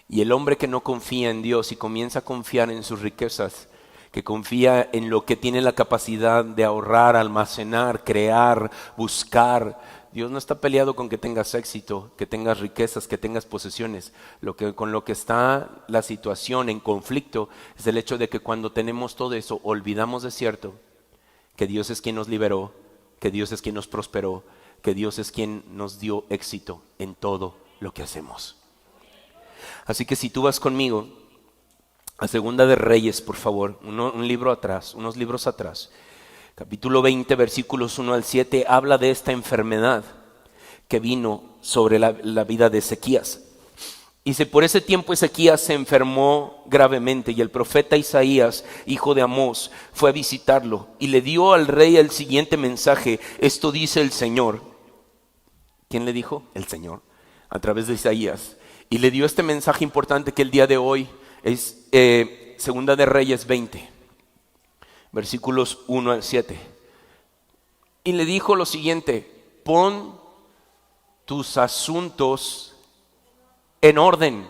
Y el hombre que no confía en Dios y comienza a confiar en sus riquezas, que confía en lo que tiene la capacidad de ahorrar, almacenar, crear, buscar. Dios no está peleado con que tengas éxito, que tengas riquezas, que tengas posesiones. Con lo que está la situación en conflicto es el hecho de que cuando tenemos todo eso, olvidamos de cierto que Dios es quien nos liberó, que Dios es quien nos prosperó, que Dios es quien nos dio éxito en todo lo que hacemos. Así que si tú vas conmigo a Segunda de Reyes, por favor, unos libros atrás, capítulo 20, versículos 1 al 7, habla de esta enfermedad que vino sobre la vida de Ezequías. Dice, por ese tiempo Ezequías se enfermó gravemente y el profeta Isaías, hijo de Amós, fue a visitarlo y le dio al rey el siguiente mensaje. Esto dice el Señor. ¿Quién le dijo? El Señor, a través de Isaías. Y le dio este mensaje importante que el día de hoy es Segunda de Reyes 20, versículos 1 al 7. y le dijo lo siguiente: pon tus asuntos en orden,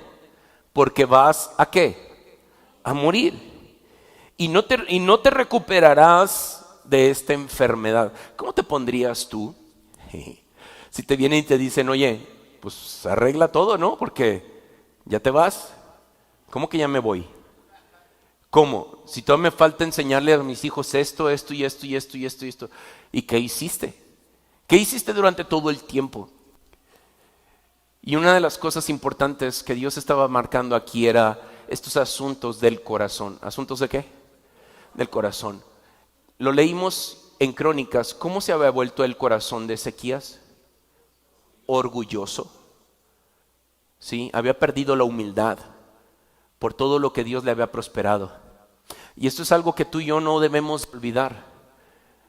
porque vas ¿a qué? A morir. Y no te recuperarás de esta enfermedad. ¿Cómo te pondrías tú? Si te vienen y te dicen: oye, pues arregla todo, ¿no? Porque ya te vas. ¿Cómo que ya me voy? ¿Cómo? Si todavía me falta enseñarle a mis hijos esto, esto y esto y esto y esto y esto. ¿Y qué hiciste? ¿Qué hiciste durante todo el tiempo? Y una de las cosas importantes que Dios estaba marcando aquí era estos asuntos del corazón. ¿Asuntos de qué? Del corazón. Lo leímos en Crónicas. ¿Cómo se había vuelto el corazón de Ezequías? Orgulloso. ¿Sí? Había perdido la humildad por todo lo que Dios le había prosperado. Y esto es algo que tú y yo no debemos olvidar.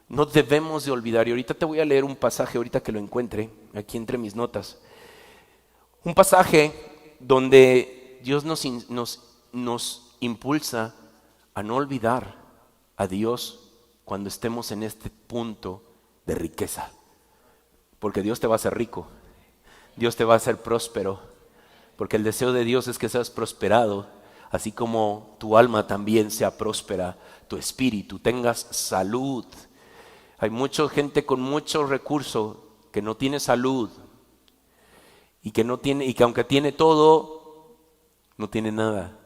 No debemos de olvidar. Y ahorita te voy a leer un pasaje, ahorita que lo encuentre, aquí entre mis notas. Un pasaje donde Dios nos impulsa a no olvidar a Dios cuando estemos en este punto de riqueza. Porque Dios te va a hacer rico. Dios te va a hacer próspero. Porque el deseo de Dios es que seas prosperado. Así como tu alma también sea próspera, tu espíritu, tengas salud. Hay mucha gente con mucho recurso que no tiene salud y que aunque tiene todo, no tiene nada.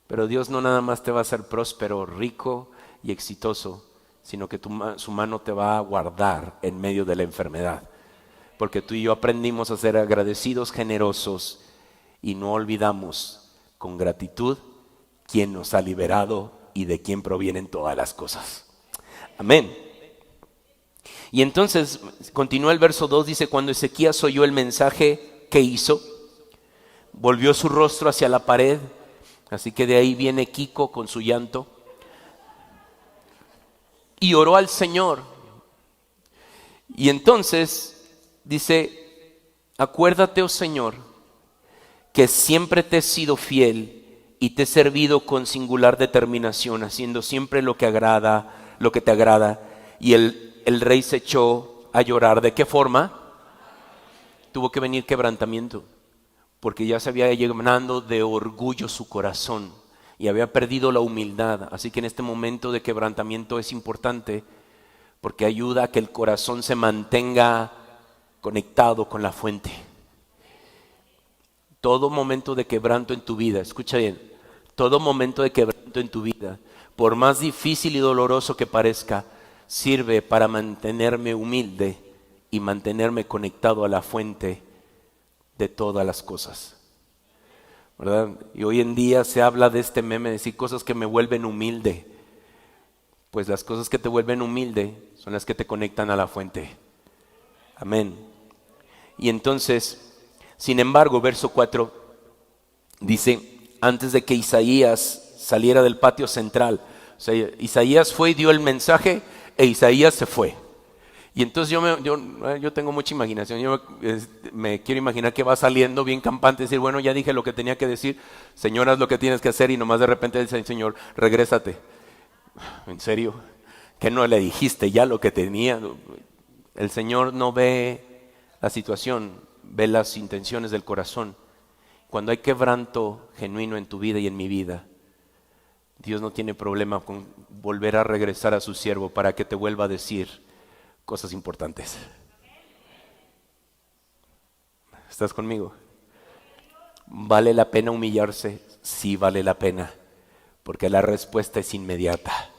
Pero Dios no nada más te va a hacer próspero, rico y exitoso, sino que su mano te va a guardar en medio de la enfermedad. Porque tú y yo aprendimos a ser agradecidos, generosos y no olvidamos con gratitud quién nos ha liberado y de quién provienen todas las cosas. Amén. Y entonces continúa el verso 2, dice: cuando Ezequías oyó el mensaje, ¿qué hizo? Volvió su rostro hacia la pared. Así que de ahí viene Kiko con su llanto. Y oró al Señor. Y entonces dice: acuérdate, oh Señor, que siempre te he sido fiel y te he servido con singular determinación, haciendo siempre lo que te agrada. Y el rey se echó a llorar. ¿De qué forma? Tuvo que venir quebrantamiento, porque ya se había llenado de orgullo su corazón y había perdido la humildad. Así que en este momento de quebrantamiento es importante, porque ayuda a que el corazón se mantenga conectado con la fuente. Todo momento de quebranto en tu vida, escucha bien, todo momento de quebranto en tu vida, por más difícil y doloroso que parezca, sirve para mantenerme humilde y mantenerme conectado a la fuente de todas las cosas, ¿verdad? Y hoy en día se habla de este meme, de decir cosas que me vuelven humilde. Pues las cosas que te vuelven humilde son las que te conectan a la fuente. Amén. Y entonces, sin embargo, verso 4 dice: antes de que Isaías saliera del patio central, o sea, Isaías fue y dio el mensaje e Isaías se fue. Y entonces yo tengo mucha imaginación. Yo me quiero imaginar que va saliendo bien campante, decir: bueno, ya dije lo que tenía que decir, Señor, haz lo que tienes que hacer. Y nomás de repente dice: Señor, regrésate. ¿En serio? ¿Que no le dijiste ya lo que tenía? El Señor no ve la situación, ve las intenciones del corazón. Cuando hay quebranto genuino en tu vida y en mi vida, Dios no tiene problema con volver a regresar a su siervo para que te vuelva a decir cosas importantes. ¿Estás conmigo? ¿Vale la pena humillarse? Sí, vale la pena, porque la respuesta es inmediata.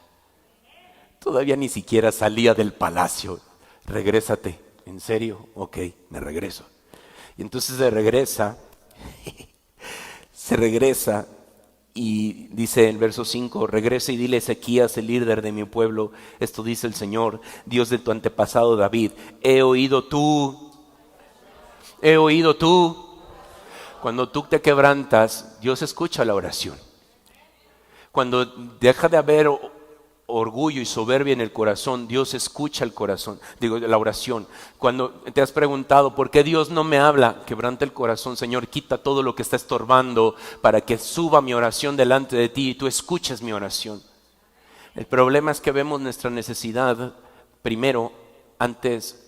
Todavía ni siquiera salía del palacio. Regrésate. ¿En serio? Ok, me regreso. Y entonces se regresa y dice el verso 5: regresa y dile a Ezequías, el líder de mi pueblo, esto dice el Señor, Dios de tu antepasado David: he oído tú. Cuando tú te quebrantas, Dios escucha la oración. Cuando deja de haber orgullo y soberbia en el corazón, Dios escucha la oración. Cuando te has preguntado: ¿por qué Dios no me habla? Quebranta el corazón. Señor, quita todo lo que está estorbando para que suba mi oración delante de ti y tú escuches mi oración. El problema es que vemos nuestra necesidad primero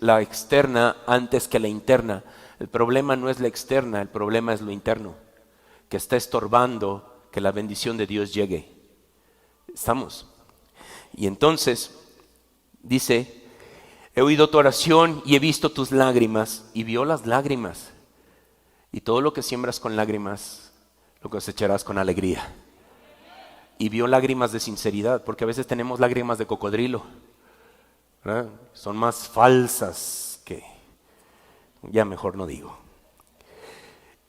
la externa antes que la interna. El problema no es la externa, el problema es lo interno, que está estorbando que la bendición de Dios llegue. ¿Estamos? Y entonces dice, he oído tu oración y he visto tus lágrimas, y vio las lágrimas. Y todo lo que siembras con lágrimas, lo cosecharás con alegría. Y vio lágrimas de sinceridad, porque a veces tenemos lágrimas de cocodrilo, ¿verdad? Son más falsas que... Ya mejor no digo.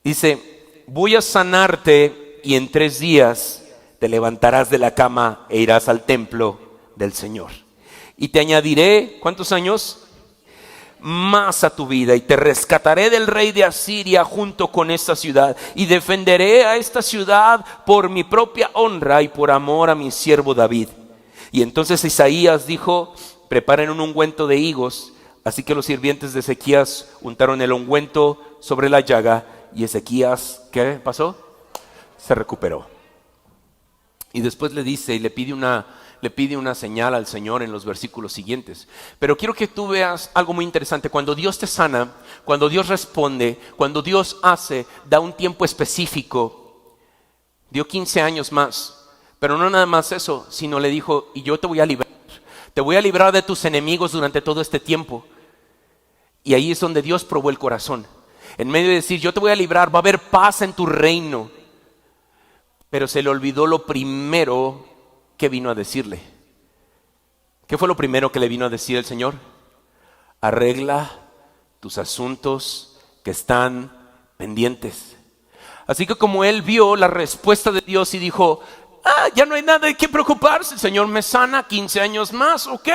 Dice, voy a sanarte y en 3 días te levantarás de la cama e irás al templo del Señor. Y te añadiré, ¿cuántos años? Más a tu vida, y te rescataré del rey de Asiria junto con esta ciudad, y defenderé a esta ciudad por mi propia honra y por amor a mi siervo David. Y entonces Isaías dijo, preparen un ungüento de higos. Así que los sirvientes de Ezequías untaron el ungüento sobre la llaga, y Ezequías, ¿qué pasó? Se recuperó. Y después le dice y le pide una señal al Señor en los versículos siguientes. Pero quiero que tú veas algo muy interesante. Cuando Dios te sana, cuando Dios responde, cuando Dios hace, da un tiempo específico. Dio 15 años más. Pero no nada más eso, sino le dijo, y yo te voy a librar. Te voy a librar de tus enemigos durante todo este tiempo. Y ahí es donde Dios probó el corazón. En medio de decir, yo te voy a librar, va a haber paz en tu reino. Pero se le olvidó lo primero que vino a decirle. ¿Qué fue lo primero que le vino a decir el Señor? Arregla tus asuntos que están pendientes. Así que como él vio la respuesta de Dios y dijo, ya no hay nada de qué preocuparse, el Señor me sana 15 años más, ok,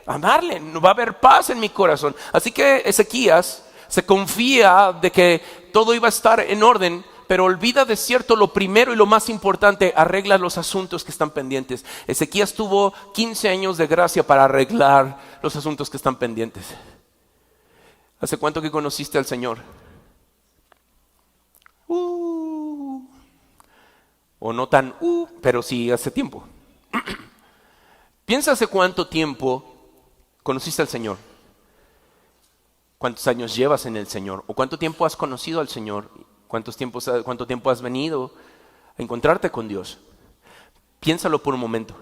a darle, no va a haber paz en mi corazón. Así que Ezequías se confía de que todo iba a estar en orden, pero olvida de cierto lo primero y lo más importante, arregla los asuntos que están pendientes. Ezequías tuvo 15 años de gracia para arreglar los asuntos que están pendientes. ¿Hace cuánto que conociste al Señor? O no tan, pero sí hace tiempo. Piensa hace cuánto tiempo conociste al Señor. ¿Cuántos años llevas en el Señor? ¿O cuánto tiempo has conocido al Señor? ¿Cuánto tiempo has venido a encontrarte con Dios? Piénsalo por un momento.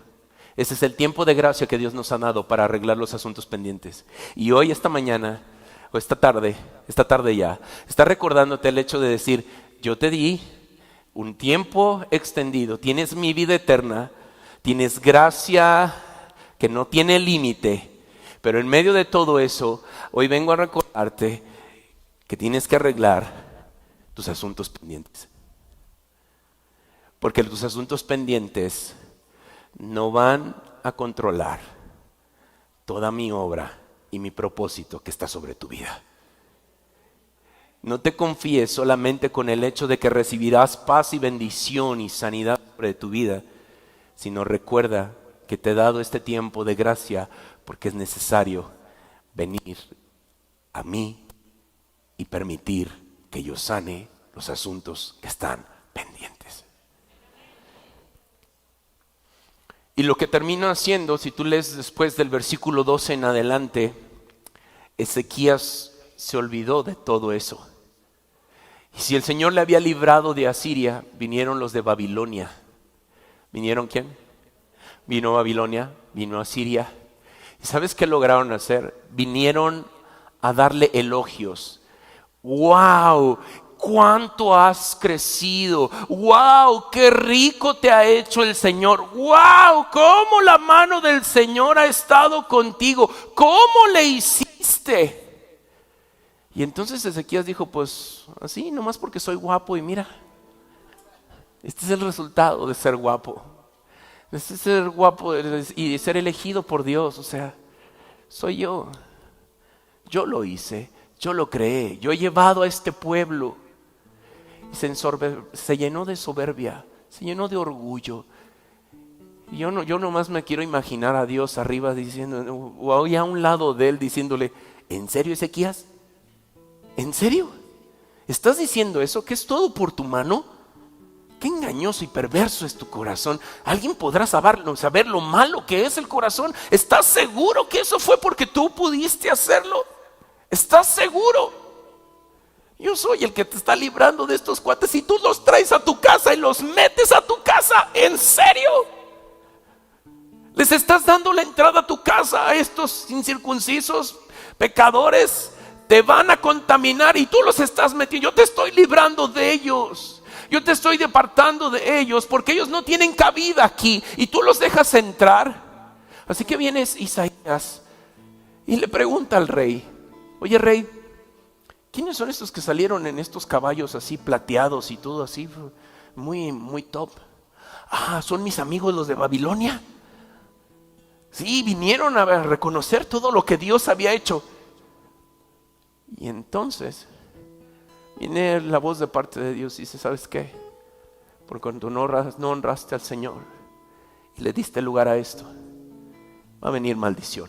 Ese es el tiempo de gracia que Dios nos ha dado para arreglar los asuntos pendientes. Y hoy, esta mañana, o esta tarde ya, está recordándote el hecho de decir, yo te di un tiempo extendido, tienes mi vida eterna, tienes gracia que no tiene límite, pero en medio de todo eso, hoy vengo a recordarte que tienes que arreglar tus asuntos pendientes. Porque tus asuntos pendientes no van a controlar toda mi obra y mi propósito que está sobre tu vida. No te confíes solamente con el hecho de que recibirás paz y bendición y sanidad sobre tu vida, sino recuerda que te he dado este tiempo de gracia porque es necesario venir a mí y permitir que yo sane los asuntos que están pendientes. Y lo que termina haciendo, si tú lees después del versículo 12 en adelante, Ezequías se olvidó de todo eso. Y si el Señor le había librado de Asiria, vinieron los de Babilonia. ¿Vinieron quién? Vino Babilonia, vino Asiria. ¿Y sabes qué lograron hacer? Vinieron a darle elogios. ¡Wow! ¡Cuánto has crecido! ¡Wow! ¡Qué rico te ha hecho el Señor! ¡Wow! ¿Cómo la mano del Señor ha estado contigo? ¿Cómo le hiciste? Y entonces Ezequías dijo, pues así, nomás porque soy guapo y mira, este es el resultado de ser guapo. Este es ser guapo y de ser elegido por Dios, o sea, soy yo. Yo lo hice, yo lo creé, yo he llevado a este pueblo. Y se llenó de soberbia, se llenó de orgullo. Y yo nomás me quiero imaginar a Dios arriba diciendo, o ahí a un lado de él diciéndole, ¿en serio, Ezequías? ¿En serio? ¿Estás diciendo eso? ¿Que es todo por tu mano? Qué engañoso y perverso es tu corazón. ¿Alguien podrá saber lo malo que es el corazón? ¿Estás seguro que eso fue porque tú pudiste hacerlo? ¿Estás seguro? Yo soy el que te está librando de estos cuates y tú los traes a tu casa y los metes a tu casa. ¿En serio? Les estás dando la entrada a tu casa a estos incircuncisos, pecadores. Te van a contaminar y tú los estás metiendo. Yo te estoy librando de ellos. Yo te estoy apartando de ellos porque ellos no tienen cabida aquí y tú los dejas entrar. Así que viene Isaías y le pregunta al rey: oye, rey, ¿quiénes son estos que salieron en estos caballos así plateados y todo así, muy, muy top? Ah, son mis amigos los de Babilonia. Sí, vinieron a reconocer todo lo que Dios había hecho. Y entonces viene la voz de parte de Dios y dice: ¿sabes qué? Por cuanto no honraste al Señor y le diste lugar a esto, va a venir maldición.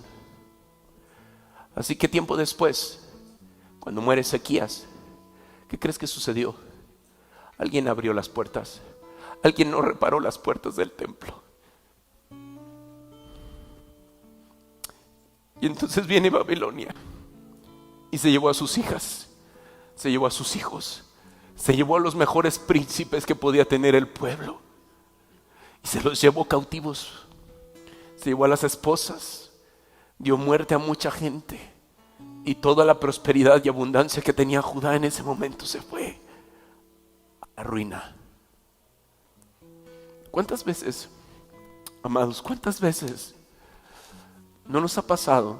Así que tiempo después, cuando muere Ezequías, ¿qué crees que sucedió? Alguien abrió las puertas. Alguien no reparó las puertas del templo. Y entonces viene Babilonia y se llevó a sus hijas, se llevó a sus hijos, se llevó a los mejores príncipes que podía tener el pueblo y se los llevó cautivos. Se llevó a las esposas, dio muerte a mucha gente y toda la prosperidad y abundancia que tenía Judá en ese momento se fue a la ruina. ¿Cuántas veces, amados, cuántas veces no nos ha pasado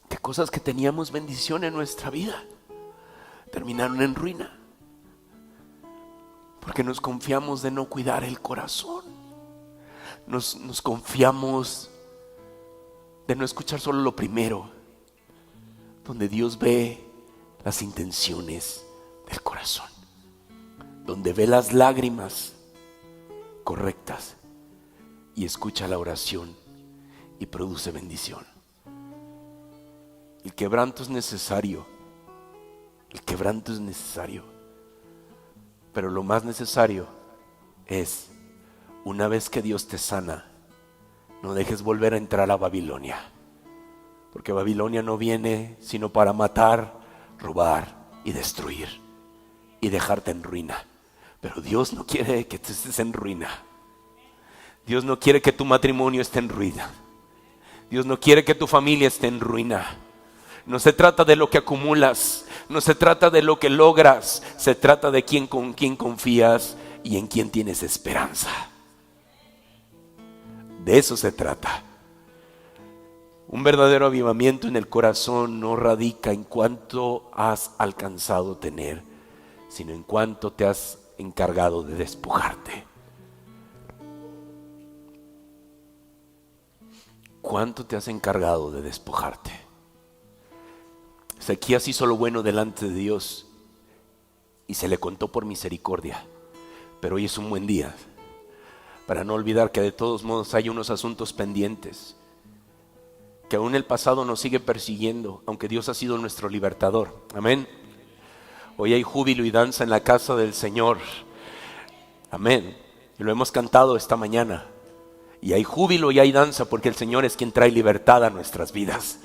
que cosas que teníamos bendición en nuestra vida terminaron en ruina? Porque nos confiamos de no cuidar el corazón. Nos confiamos de no escuchar solo lo primero, donde Dios ve las intenciones del corazón, donde ve las lágrimas correctas y escucha la oración y produce bendición. El quebranto es necesario. El quebranto es necesario. Pero lo más necesario es, una vez que Dios te sana, no dejes volver a entrar a Babilonia. Porque Babilonia no viene sino para matar, robar y destruir y dejarte en ruina. Pero Dios no quiere que tú estés en ruina. Dios no quiere que tu matrimonio esté en ruina. Dios no quiere que tu familia esté en ruina. No se trata de lo que acumulas, no se trata de lo que logras, se trata de con quién confías y en quién tienes esperanza. De eso se trata. Un verdadero avivamiento en el corazón no radica en cuánto has alcanzado tener, sino en cuánto te has encargado de despojarte. ¿Cuánto te has encargado de despojarte? Ezequías hizo lo bueno delante de Dios y se le contó por misericordia. Pero hoy es un buen día para no olvidar que de todos modos hay unos asuntos pendientes, que aún el pasado nos sigue persiguiendo, aunque Dios ha sido nuestro libertador. Amén. Hoy hay júbilo y danza en la casa del Señor. Amén. Y lo hemos cantado esta mañana. Y hay júbilo y hay danza porque el Señor es quien trae libertad a nuestras vidas.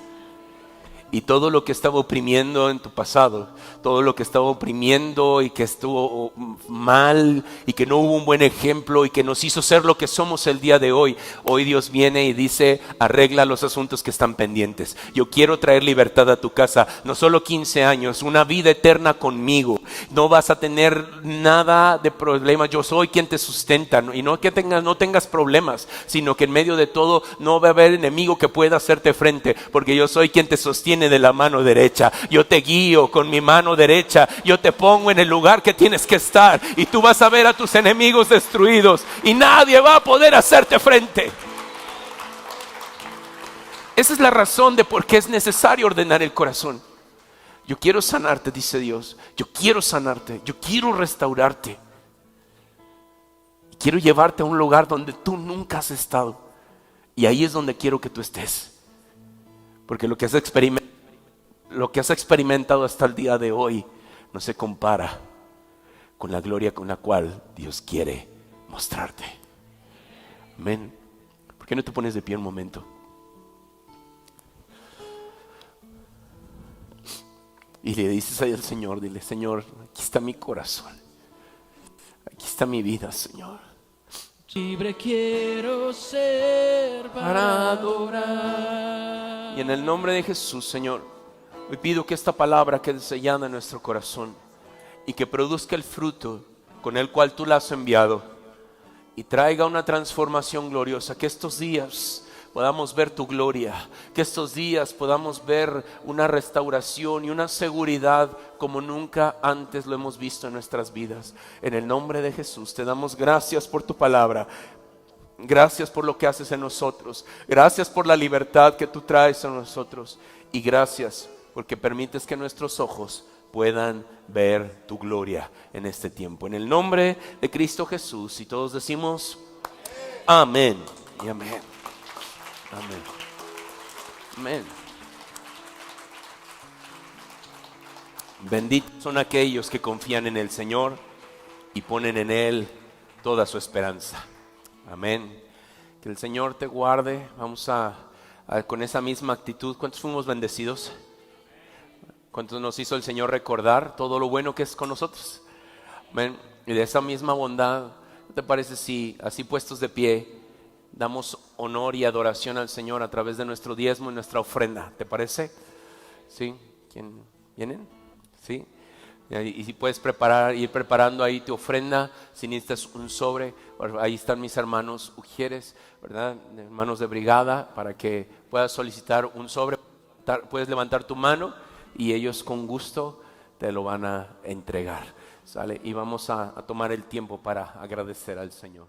Y todo lo que estaba oprimiendo en tu pasado, todo lo que estaba oprimiendo y que estuvo mal y que no hubo un buen ejemplo y que nos hizo ser lo que somos el día de hoy, hoy Dios viene y dice: arregla los asuntos que están pendientes. Yo quiero traer libertad a tu casa, no solo 15 años, una vida eterna conmigo. No vas a tener nada de problemas, yo soy quien te sustenta. Y no que no tengas problemas, sino que en medio de todo no va a haber enemigo que pueda hacerte frente, porque yo soy quien te sostiene de la mano derecha. Yo te guío con mi mano derecha. Yo te pongo en el lugar que tienes que estar y tú vas a ver a tus enemigos destruidos y nadie va a poder hacerte frente. Esa es la razón de por qué es necesario ordenar el corazón. Yo quiero sanarte, dice Dios. Yo quiero sanarte. Yo quiero restaurarte. Quiero llevarte a un lugar donde tú nunca has estado. Y ahí es donde quiero que tú estés. Porque lo que has experimentado hasta el día de hoy no se compara con la gloria con la cual Dios quiere mostrarte. Amén. ¿Por qué no te pones de pie un momento? Y le dices ahí al Señor, dile: Señor, aquí está mi corazón, aquí está mi vida, Señor. Libre quiero ser para adorar. Y en el nombre de Jesús, Señor, hoy pido que esta palabra quede sellada en nuestro corazón y que produzca el fruto con el cual tú la has enviado y traiga una transformación gloriosa. Que estos días podamos ver tu gloria, que estos días podamos ver una restauración y una seguridad como nunca antes lo hemos visto en nuestras vidas. En el nombre de Jesús te damos gracias por tu palabra. Gracias por lo que haces en nosotros. Gracias por la libertad que tú traes a nosotros. Y gracias porque permites que nuestros ojos puedan ver tu gloria en este tiempo. En el nombre de Cristo Jesús. Y todos decimos amén y amén. Amén. Amén. Benditos son aquellos que confían en el Señor y ponen en Él toda su esperanza. Amén. Que el Señor te guarde. Vamos a con esa misma actitud. ¿Cuántos fuimos bendecidos? ¿Cuántos nos hizo el Señor recordar todo lo bueno que es con nosotros? Amén. Y de esa misma bondad, ¿qué te parece si así puestos de pie damos honor y adoración al Señor a través de nuestro diezmo y nuestra ofrenda? ¿Te parece? ¿Sí? ¿Quién? ¿Vienen? ¿Sí? Y si puedes ir preparando ahí tu ofrenda, si necesitas un sobre, ahí están mis hermanos ujieres, ¿verdad? Hermanos de brigada, para que puedas solicitar un sobre. Puedes levantar tu mano y ellos con gusto te lo van a entregar. ¿Sale? Y vamos a tomar el tiempo para agradecer al Señor.